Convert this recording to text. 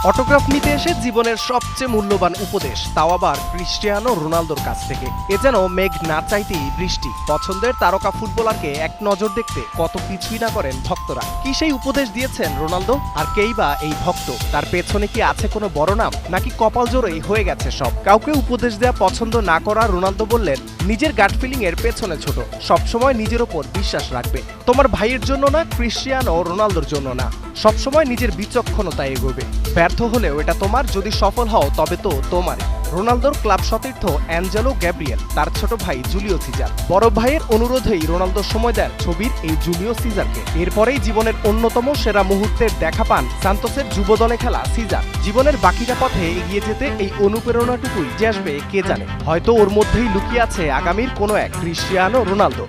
Autograph নিতে এসে জীবনের সবচেয়ে মূল্যবান উপদেশ, তাও আবার ক্রিস্টিয়ানো রোনালদোর কাছ থেকে। এ যেন মেঘ না চাইতেই বৃষ্টি। পছন্দের তারকা ফুটবলারকে এক নজর দেখতে কত কিছুই না করেন ভক্তরা। কি সেই উপদেশ দিয়েছেন রোনালদো? আর কেই বা এই ভক্ত? তার পেছনে কি আছে কোনো বড় নাম, নাকি কপাল জোরেই হয়ে গেছে সব? কাউকে উপদেশ দেয়া পছন্দ না করা রোনালদো বললেন, নিজের গাট ফিলিং এর পেছনে ছোট, সবসময় নিজের ওপর বিশ্বাস রাখবে। তোমার ভাইয়ের জন্য না, ক্রিস্টিয়ানো রোনালদোর জন্য না, সবসময় নিজের বিচক্ষণতায় এগোবে। ব্যর্থ হলেও এটা তোমার, যদি সফল হও তবে তো তোমারই। রোনালদোর ক্লাব সতীর্থ অ্যাঞ্জেলো গ্যাব্রিয়েল, তার ছোট ভাই জুলিও সিজার। বড় ভাইয়ের অনুরোধেই রোনালদো সময় দেন ছবির এই জুলিও সিজারকে। এরপরেই জীবনের অন্যতম সেরা মুহূর্তের দেখা পান সান্তোসের যুব দলে খেলা সিজার। জীবনের বাকিটা পথে এগিয়ে যেতে এই অনুপ্রেরণাটুকুই যে আসবে কে জানে। হয়তো ওর মধ্যেই লুকিয়ে আছে আগামীর কোনো এক ক্রিস্টিয়ানো রোনালদো।